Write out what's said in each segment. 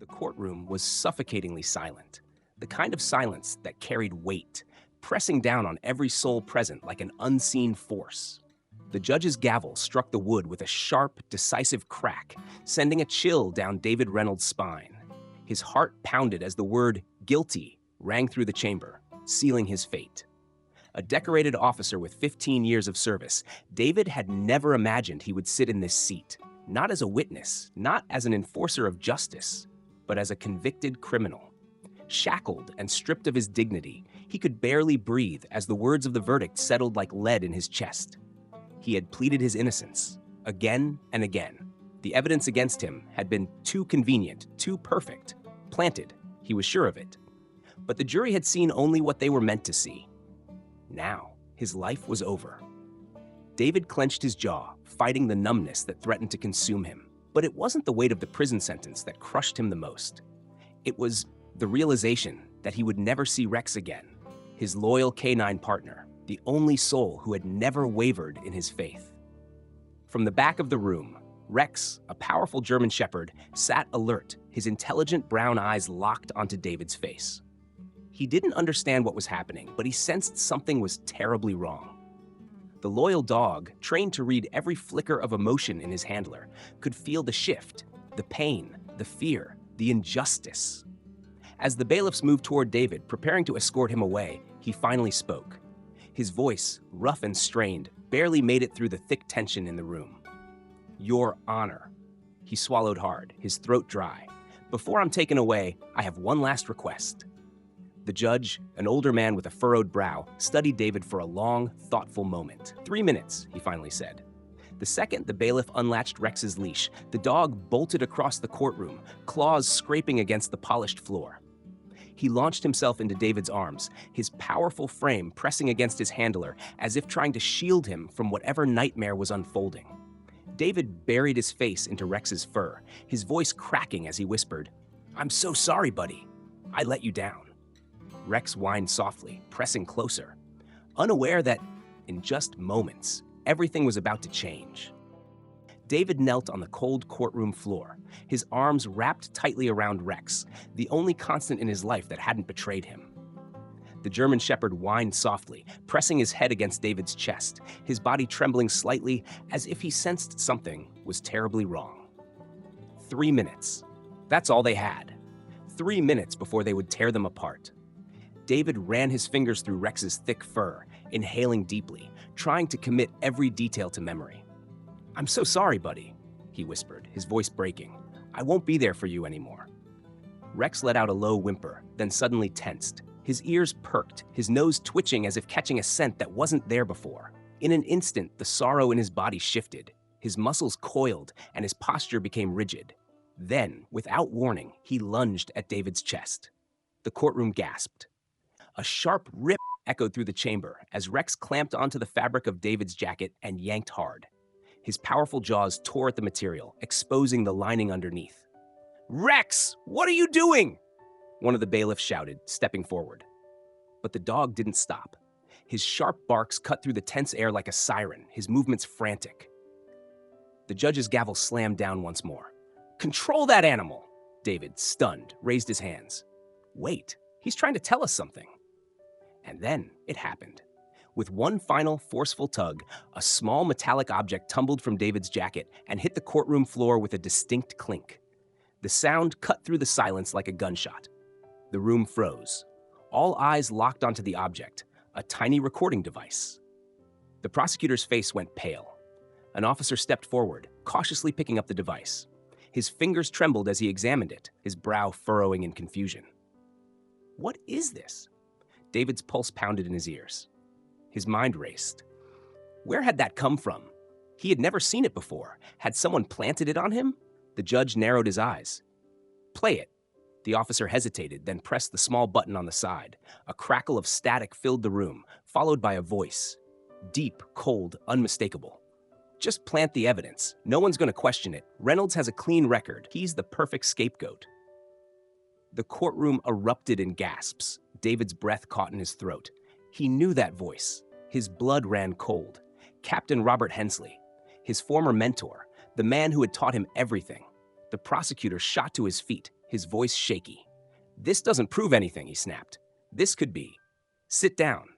The courtroom was suffocatingly silent, the kind of silence that carried weight, pressing down on every soul present like an unseen force. The judge's gavel struck the wood with a sharp, decisive crack, sending a chill down David Reynolds' spine. His heart pounded as the word guilty rang through the chamber, sealing his fate. A decorated officer with 15 years of service, David had never imagined he would sit in this seat, not as a witness, not as an enforcer of justice, but as a convicted criminal. Shackled and stripped of his dignity, he could barely breathe as the words of the verdict settled like lead in his chest. He had pleaded his innocence, again and again. The evidence against him had been too convenient, too perfect. Planted, he was sure of it. But the jury had seen only what they were meant to see. Now, his life was over. David clenched his jaw, fighting the numbness that threatened to consume him. But it wasn't the weight of the prison sentence that crushed him the most. It was the realization that he would never see Rex again, his loyal canine partner, the only soul who had never wavered in his faith. From the back of the room, Rex, a powerful German shepherd, sat alert, his intelligent brown eyes locked onto David's face. He didn't understand what was happening, but he sensed something was terribly wrong. The loyal dog, trained to read every flicker of emotion in his handler, could feel the shift, the pain, the fear, the injustice. As the bailiffs moved toward David, preparing to escort him away, he finally spoke. His voice, rough and strained, barely made it through the thick tension in the room. "Your Honor." He swallowed hard, his throat dry. "Before I'm taken away, I have one last request." The judge, an older man with a furrowed brow, studied David for a long, thoughtful moment. 3 minutes, he finally said. The second the bailiff unlatched Rex's leash, the dog bolted across the courtroom, claws scraping against the polished floor. He launched himself into David's arms, his powerful frame pressing against his handler as if trying to shield him from whatever nightmare was unfolding. David buried his face into Rex's fur, his voice cracking as he whispered, "I'm so sorry, buddy. I let you down." Rex whined softly, pressing closer, unaware that, in just moments, everything was about to change. David knelt on the cold courtroom floor, his arms wrapped tightly around Rex, the only constant in his life that hadn't betrayed him. The German shepherd whined softly, pressing his head against David's chest, his body trembling slightly as if he sensed something was terribly wrong. 3 minutes. That's all they had. 3 minutes before they would tear them apart. David ran his fingers through Rex's thick fur, inhaling deeply, trying to commit every detail to memory. "I'm so sorry, buddy," he whispered, his voice breaking. "I won't be there for you anymore." Rex let out a low whimper, then suddenly tensed. His ears perked, his nose twitching as if catching a scent that wasn't there before. In an instant, the sorrow in his body shifted. His muscles coiled, and his posture became rigid. Then, without warning, he lunged at David's chest. The courtroom gasped. A sharp rip echoed through the chamber as Rex clamped onto the fabric of David's jacket and yanked hard. His powerful jaws tore at the material, exposing the lining underneath. "Rex, what are you doing?" one of the bailiffs shouted, stepping forward. But the dog didn't stop. His sharp barks cut through the tense air like a siren, his movements frantic. The judge's gavel slammed down once more. "Control that animal!" David, stunned, raised his hands. "Wait, he's trying to tell us something." And then it happened. With one final forceful tug, a small metallic object tumbled from David's jacket and hit the courtroom floor with a distinct clink. The sound cut through the silence like a gunshot. The room froze. All eyes locked onto the object, a tiny recording device. The prosecutor's face went pale. An officer stepped forward, cautiously picking up the device. His fingers trembled as he examined it, his brow furrowing in confusion. "What is this?" David's pulse pounded in his ears. His mind raced. Where had that come from? He had never seen it before. Had someone planted it on him? The judge narrowed his eyes. "Play it." The officer hesitated, then pressed the small button on the side. A crackle of static filled the room, followed by a voice. Deep, cold, unmistakable. "Just plant the evidence. No one's going to question it. Reynolds has a clean record. He's the perfect scapegoat." The courtroom erupted in gasps. David's breath caught in his throat. He knew that voice. His blood ran cold. Captain Robert Hensley, his former mentor, the man who had taught him everything. The prosecutor shot to his feet, his voice shaky. "This doesn't prove anything," he snapped. "This could be." "Sit down."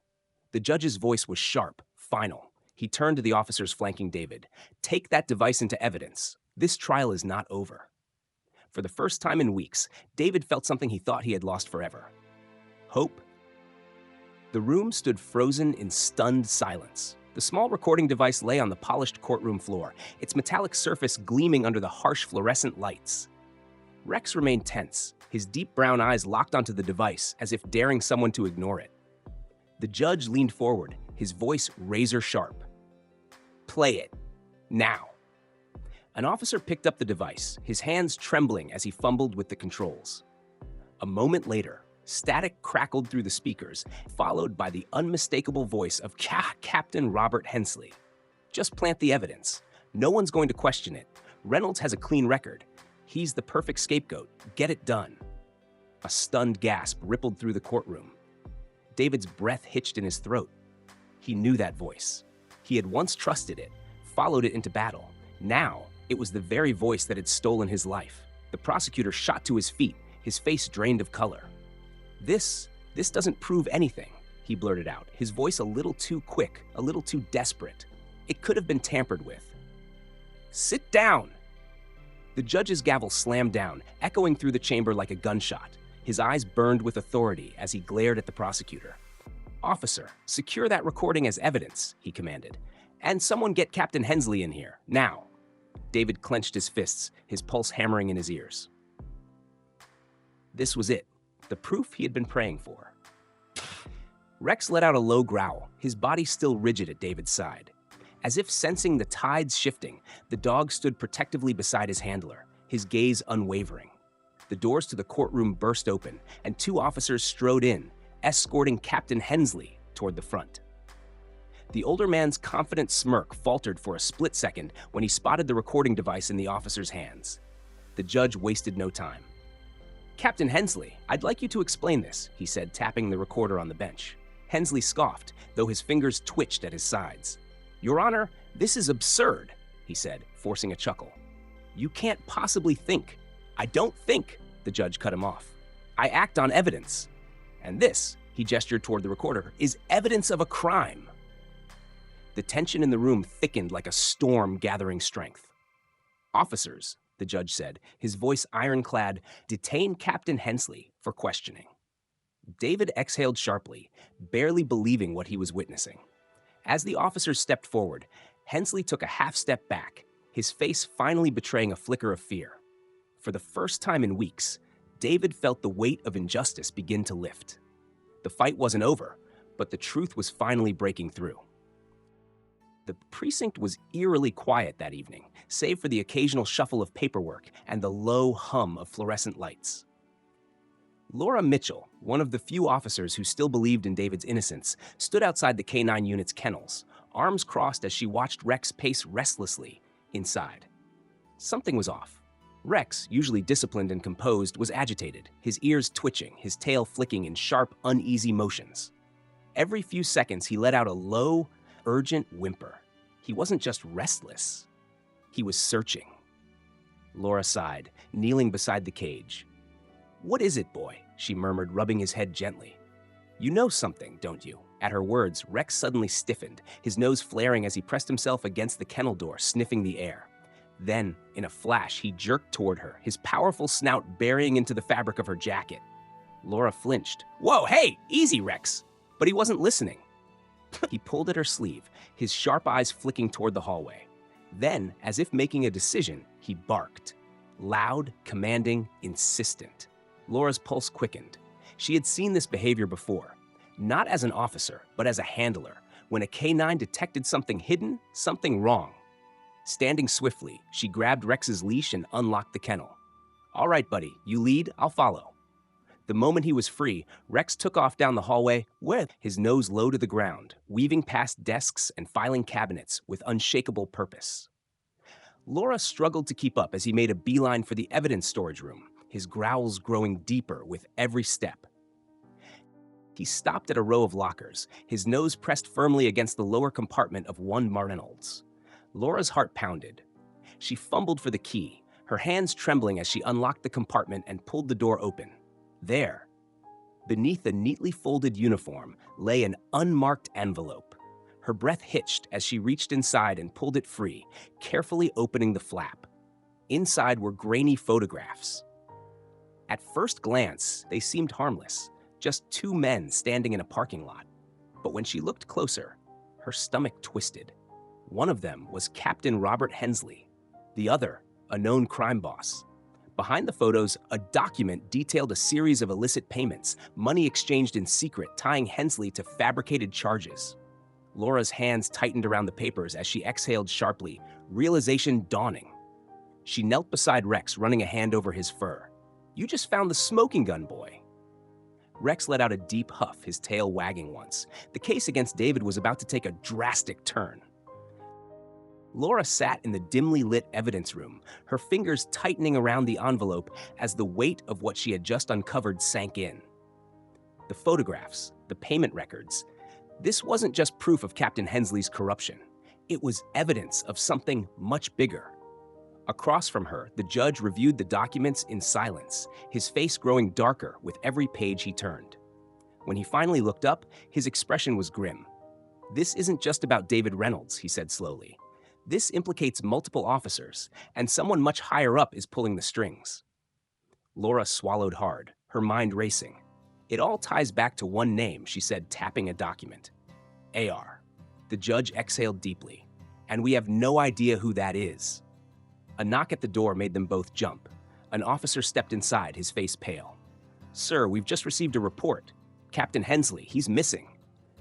The judge's voice was sharp, final. He turned to the officers flanking David. "Take that device into evidence. This trial is not over." For the first time in weeks, David felt something he thought he had lost forever. Hope. The room stood frozen in stunned silence. The small recording device lay on the polished courtroom floor, its metallic surface gleaming under the harsh fluorescent lights. Rex remained tense, his deep brown eyes locked onto the device as if daring someone to ignore it. The judge leaned forward, his voice razor sharp. "Play it. Now." An officer picked up the device, his hands trembling as he fumbled with the controls. A moment later, static crackled through the speakers, followed by the unmistakable voice of Captain Robert Hensley. "Just plant the evidence. No one's going to question it. Reynolds has a clean record. He's the perfect scapegoat. Get it done." A stunned gasp rippled through the courtroom. David's breath hitched in his throat. He knew that voice. He had once trusted it, followed it into battle. Now, it was the very voice that had stolen his life. The prosecutor shot to his feet, his face drained of color. This doesn't prove anything," he blurted out, his voice a little too quick, a little too desperate. "It could have been tampered with." "Sit down!" The judge's gavel slammed down, echoing through the chamber like a gunshot. His eyes burned with authority as he glared at the prosecutor. "Officer, secure that recording as evidence," he commanded. "And someone get Captain Hensley in here, now." David clenched his fists, his pulse hammering in his ears. This was it, the proof he had been praying for. Rex let out a low growl, his body still rigid at David's side. As if sensing the tides shifting, the dog stood protectively beside his handler, his gaze unwavering. The doors to the courtroom burst open, and two officers strode in, escorting Captain Hensley toward the front. The older man's confident smirk faltered for a split second when he spotted the recording device in the officer's hands. The judge wasted no time. "Captain Hensley, I'd like you to explain this," he said, tapping the recorder on the bench. Hensley scoffed, though his fingers twitched at his sides. "Your Honor, this is absurd," he said, forcing a chuckle. "You can't possibly think." "I don't think," the judge cut him off. "I act on evidence. And this," he gestured toward the recorder, "is evidence of a crime." The tension in the room thickened like a storm gathering strength. "Officers," the judge said, his voice ironclad, "detain Captain Hensley for questioning." David exhaled sharply, barely believing what he was witnessing. As the officers stepped forward, Hensley took a half step back, his face finally betraying a flicker of fear. For the first time in weeks, David felt the weight of injustice begin to lift. The fight wasn't over, but the truth was finally breaking through. The precinct was eerily quiet that evening, save for the occasional shuffle of paperwork and the low hum of fluorescent lights. Laura Mitchell, one of the few officers who still believed in David's innocence, stood outside the K-9 unit's kennels, arms crossed as she watched Rex pace restlessly inside. Something was off. Rex, usually disciplined and composed, was agitated, his ears twitching, his tail flicking in sharp, uneasy motions. Every few seconds, he let out a low, urgent whimper. He wasn't just restless. He was searching. Laura sighed, kneeling beside the cage. "What is it, boy?" she murmured, rubbing his head gently. "You know something, don't you?" At her words, Rex suddenly stiffened, his nose flaring as he pressed himself against the kennel door, sniffing the air. Then, in a flash, he jerked toward her, his powerful snout burying into the fabric of her jacket. Laura flinched. "Whoa, hey, easy, Rex!" But he wasn't listening. He pulled at her sleeve, his sharp eyes flicking toward the hallway. Then, as if making a decision, he barked. Loud, commanding, insistent. Laura's pulse quickened. She had seen this behavior before, not as an officer, but as a handler, when a K-9 detected something hidden, something wrong. Standing swiftly, she grabbed Rex's leash and unlocked the kennel. "All right, buddy, you lead, I'll follow." The moment he was free, Rex took off down the hallway, with his nose low to the ground, weaving past desks and filing cabinets with unshakable purpose. Laura struggled to keep up as he made a beeline for the evidence storage room, his growls growing deeper with every step. He stopped at a row of lockers, his nose pressed firmly against the lower compartment of one Reynolds. Laura's heart pounded. She fumbled for the key, her hands trembling as she unlocked the compartment and pulled the door open. There, beneath a neatly folded uniform, lay an unmarked envelope. Her breath hitched as she reached inside and pulled it free, carefully opening the flap. Inside were grainy photographs. At first glance, they seemed harmless, just two men standing in a parking lot. But when she looked closer, her stomach twisted. One of them was Captain Robert Hensley, the other, a known crime boss. Behind the photos, a document detailed a series of illicit payments, money exchanged in secret, tying Hensley to fabricated charges. Laura's hands tightened around the papers as she exhaled sharply, realization dawning. She knelt beside Rex, running a hand over his fur. "You just found the smoking gun, boy." Rex let out a deep huff, his tail wagging once. The case against David was about to take a drastic turn. Laura sat in the dimly lit evidence room, her fingers tightening around the envelope as the weight of what she had just uncovered sank in. The photographs, the payment records, this wasn't just proof of Captain Hensley's corruption. It was evidence of something much bigger. Across from her, the judge reviewed the documents in silence, his face growing darker with every page he turned. When he finally looked up, his expression was grim. "This isn't just about David Reynolds," he said slowly. "This implicates multiple officers, and someone much higher up is pulling the strings." Laura swallowed hard, her mind racing. "It all ties back to one name," she said, tapping a document. "AR." The judge exhaled deeply. "And we have no idea who that is." A knock at the door made them both jump. An officer stepped inside, his face pale. "Sir, we've just received a report. Captain Hensley, he's missing."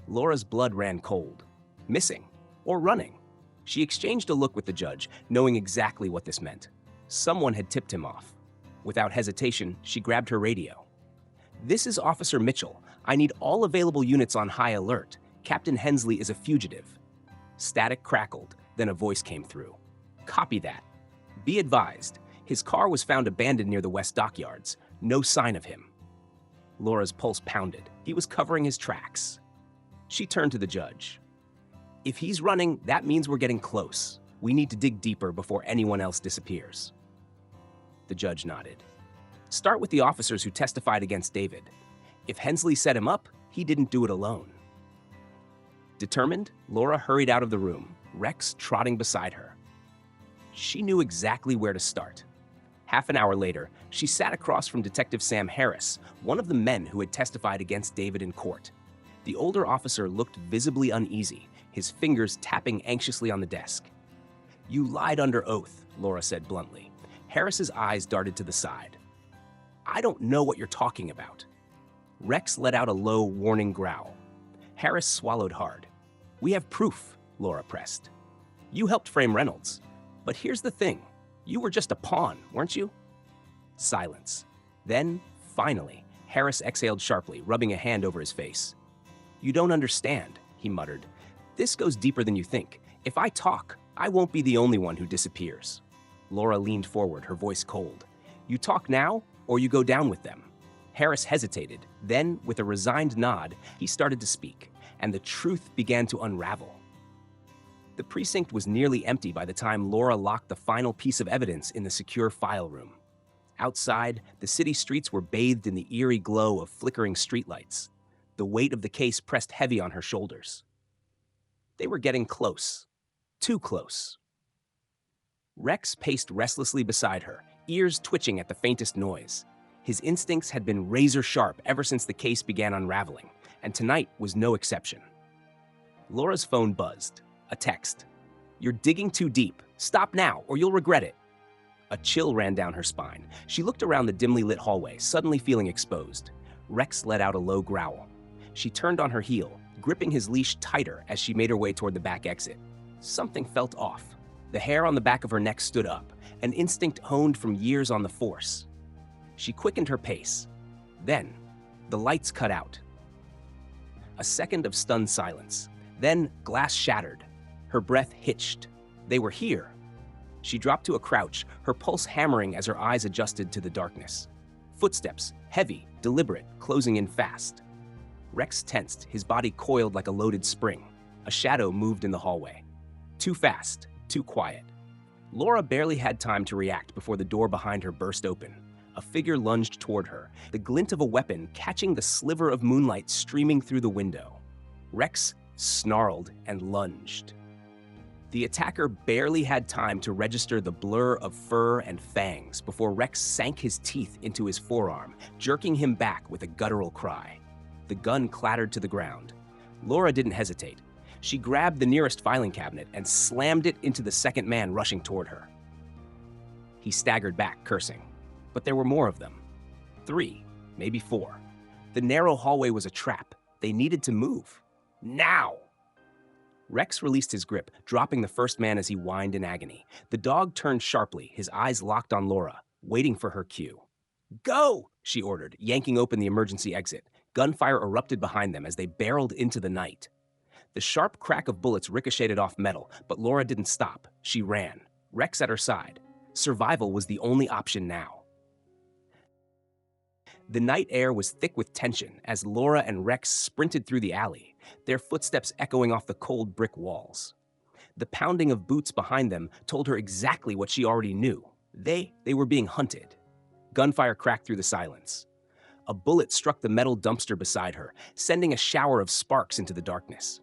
Laura's blood ran cold. Missing? Or running? She exchanged a look with the judge, knowing exactly what this meant. Someone had tipped him off. Without hesitation, she grabbed her radio. "This is Officer Mitchell. I need all available units on high alert. Captain Hensley is a fugitive." Static crackled, then a voice came through. "Copy that. Be advised, his car was found abandoned near the West Dockyards. No sign of him." Laura's pulse pounded. He was covering his tracks. She turned to the judge. "If he's running, that means we're getting close. We need to dig deeper before anyone else disappears." The judge nodded. "Start with the officers who testified against David. If Hensley set him up, he didn't do it alone." Determined, Laura hurried out of the room, Rex trotting beside her. She knew exactly where to start. Half an hour later, she sat across from Detective Sam Harris, one of the men who had testified against David in court. The older officer looked visibly uneasy, his fingers tapping anxiously on the desk. "You lied under oath," Laura said bluntly. Harris's eyes darted to the side. "I don't know what you're talking about." Rex let out a low, warning growl. Harris swallowed hard. "We have proof," Laura pressed. "You helped frame Reynolds. But here's the thing. You were just a pawn, weren't you?" Silence. Then, finally, Harris exhaled sharply, rubbing a hand over his face. "You don't understand," he muttered. "This goes deeper than you think. If I talk, I won't be the only one who disappears." Laura leaned forward, her voice cold. "You talk now, or you go down with them." Harris hesitated. Then, with a resigned nod, he started to speak, and the truth began to unravel. The precinct was nearly empty by the time Laura locked the final piece of evidence in the secure file room. Outside, the city streets were bathed in the eerie glow of flickering streetlights. The weight of the case pressed heavy on her shoulders. They were getting close. Too close. Rex paced restlessly beside her, ears twitching at the faintest noise. His instincts had been razor-sharp ever since the case began unraveling, and tonight was no exception. Laura's phone buzzed. A text. "You're digging too deep. Stop now, or you'll regret it." A chill ran down her spine. She looked around the dimly lit hallway, suddenly feeling exposed. Rex let out a low growl. She turned on her heel, gripping his leash tighter as she made her way toward the back exit. Something felt off. The hair on the back of her neck stood up, an instinct honed from years on the force. She quickened her pace. Then, the lights cut out. A second of stunned silence. Then, glass shattered. Her breath hitched. They were here. She dropped to a crouch, her pulse hammering as her eyes adjusted to the darkness. Footsteps, heavy, deliberate, closing in fast. Rex tensed, his body coiled like a loaded spring. A shadow moved in the hallway. Too fast, too quiet. Laura barely had time to react before the door behind her burst open. A figure lunged toward her, the glint of a weapon catching the sliver of moonlight streaming through the window. Rex snarled and lunged. The attacker barely had time to register the blur of fur and fangs before Rex sank his teeth into his forearm, jerking him back with a guttural cry. The gun clattered to the ground. Laura didn't hesitate. She grabbed the nearest filing cabinet and slammed it into the second man rushing toward her. He staggered back, cursing. But there were more of them. 3, maybe 4. The narrow hallway was a trap. They needed to move. Now! Rex released his grip, dropping the first man as he whined in agony. The dog turned sharply, his eyes locked on Laura, waiting for her cue. Go! She ordered, yanking open the emergency exit. Gunfire erupted behind them as they barreled into the night. The sharp crack of bullets ricocheted off metal, but Laura didn't stop. She ran, Rex at her side. Survival was the only option now. The night air was thick with tension as Laura and Rex sprinted through the alley, their footsteps echoing off the cold brick walls. The pounding of boots behind them told her exactly what she already knew. They were being hunted. Gunfire cracked through the silence. A bullet struck the metal dumpster beside her, sending a shower of sparks into the darkness.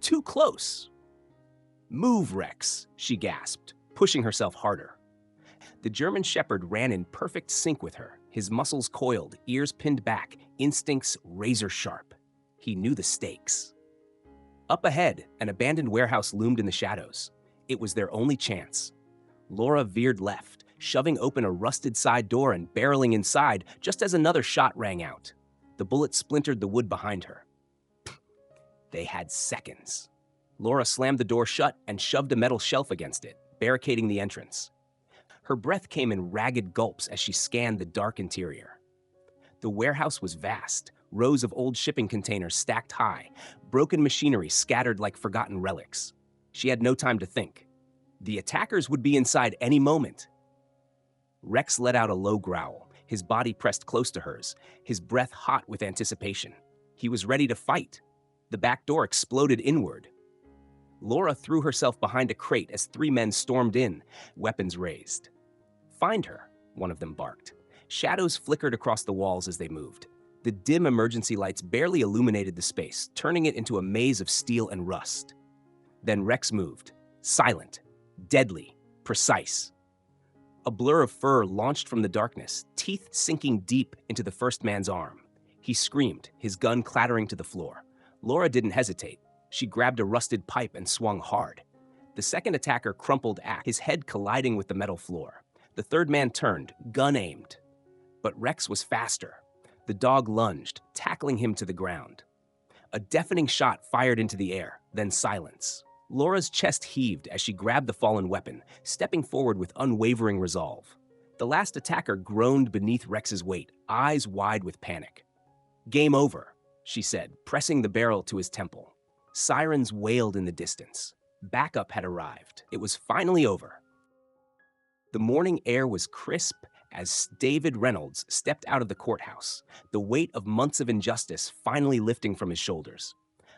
Too close. Move, Rex, she gasped, pushing herself harder. The German Shepherd ran in perfect sync with her, his muscles coiled, ears pinned back, instincts razor sharp. He knew the stakes. Up ahead, an abandoned warehouse loomed in the shadows. It was their only chance. Laura veered left, shoving open a rusted side door and barreling inside just as another shot rang out. The bullet splintered the wood behind her. They had seconds. Laura slammed the door shut and shoved a metal shelf against it, barricading the entrance. Her breath came in ragged gulps as she scanned the dark interior. The warehouse was vast, rows of old shipping containers stacked high, broken machinery scattered like forgotten relics. She had no time to think. The attackers would be inside any moment. Rex let out a low growl, his body pressed close to hers, his breath hot with anticipation. He was ready to fight. The back door exploded inward. Laura threw herself behind a crate as 3 men stormed in, weapons raised. Find her, one of them barked. Shadows flickered across the walls as they moved. The dim emergency lights barely illuminated the space, turning it into a maze of steel and rust. Then Rex moved, silent, deadly, precise. A blur of fur launched from the darkness, teeth sinking deep into the first man's arm. He screamed, his gun clattering to the floor. Laura didn't hesitate. She grabbed a rusted pipe and swung hard. The second attacker crumpled axe, his head colliding with the metal floor. The third man turned, gun aimed. But Rex was faster. The dog lunged, tackling him to the ground. A deafening shot fired into the air, then silence. Laura's chest heaved as she grabbed the fallen weapon, stepping forward with unwavering resolve. The last attacker groaned beneath Rex's weight, eyes wide with panic. Game over, she said, pressing the barrel to his temple. Sirens wailed in the distance. Backup had arrived. It was finally over. The morning air was crisp as David Reynolds stepped out of the courthouse, the weight of months of injustice finally lifting from his shoulders.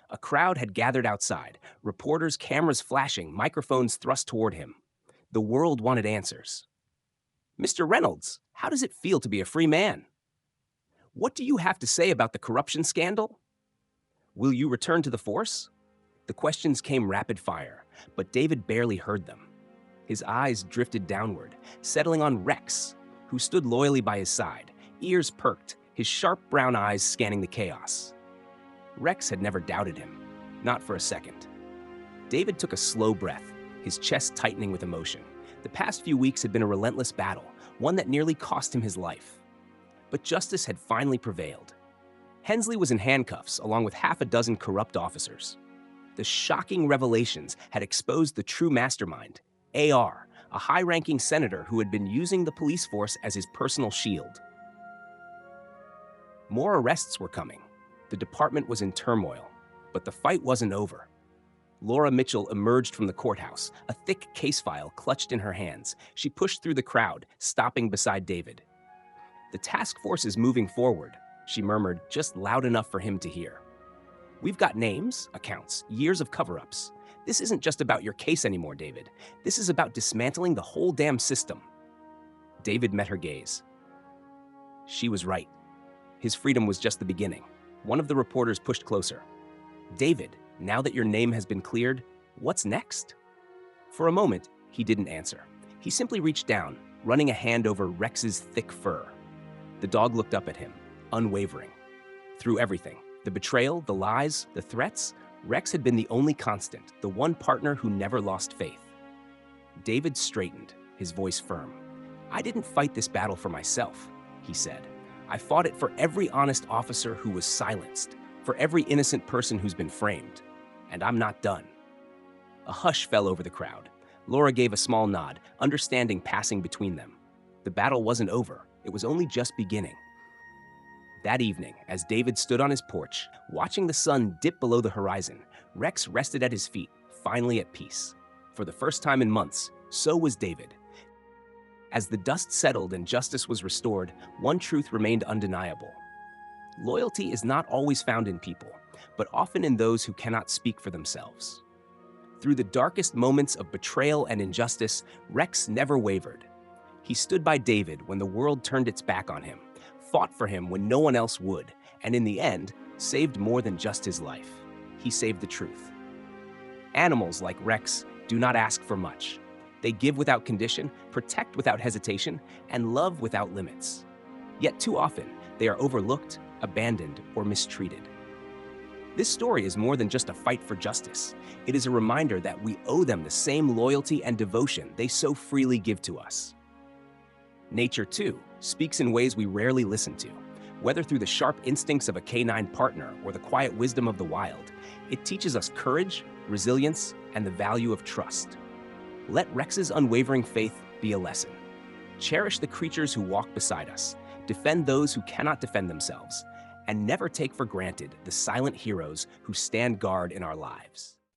A crowd had gathered outside, reporters, cameras flashing, microphones thrust toward him. The world wanted answers. Mr. Reynolds, how does it feel to be a free man? What do you have to say about the corruption scandal? Will you return to the force? The questions came rapid fire, but David barely heard them. His eyes drifted downward, settling on Rex, who stood loyally by his side, ears perked, his sharp brown eyes scanning the chaos. Rex had never doubted him, not for a second. David took a slow breath, his chest tightening with emotion. The past few weeks had been a relentless battle, one that nearly cost him his life. But justice had finally prevailed. Hensley was in handcuffs, along with half a dozen corrupt officers. The shocking revelations had exposed the true mastermind, AR, a high-ranking senator who had been using the police force as his personal shield. More arrests were coming. The department was in turmoil, but the fight wasn't over. Laura Mitchell emerged from the courthouse, a thick case file clutched in her hands. She pushed through the crowd, stopping beside David. "The task force is moving forward," she murmured, just loud enough for him to hear. "We've got names, accounts, years of cover-ups. This isn't just about your case anymore, David. This is about dismantling the whole damn system. David met her gaze. She was right. His freedom was just the beginning. One of the reporters pushed closer. David, now that your name has been cleared, what's next? For a moment, he didn't answer. He simply reached down, running a hand over Rex's thick fur. The dog looked up at him, unwavering. Through everything, the betrayal, the lies, the threats, Rex had been the only constant, the one partner who never lost faith. David straightened, his voice firm. I didn't fight this battle for myself, he said. I fought it for every honest officer who was silenced, for every innocent person who's been framed. And I'm not done. A hush fell over the crowd. Laura gave a small nod, understanding passing between them. The battle wasn't over. It was only just beginning. That evening, as David stood on his porch, watching the sun dip below the horizon, Rex rested at his feet, finally at peace. For the first time in months, so was David. As the dust settled and justice was restored, one truth remained undeniable. Loyalty is not always found in people, but often in those who cannot speak for themselves. Through the darkest moments of betrayal and injustice, Rex never wavered. He stood by David when the world turned its back on him, fought for him when no one else would, and in the end, saved more than just his life. He saved the truth. Animals like Rex do not ask for much. They give without condition, protect without hesitation, and love without limits. Yet too often, they are overlooked, abandoned, or mistreated. This story is more than just a fight for justice. It is a reminder that we owe them the same loyalty and devotion they so freely give to us. Nature, too, speaks in ways we rarely listen to. Whether through the sharp instincts of a canine partner or the quiet wisdom of the wild, it teaches us courage, resilience, and the value of trust. Let Rex's unwavering faith be a lesson. Cherish the creatures who walk beside us, defend those who cannot defend themselves, and never take for granted the silent heroes who stand guard in our lives.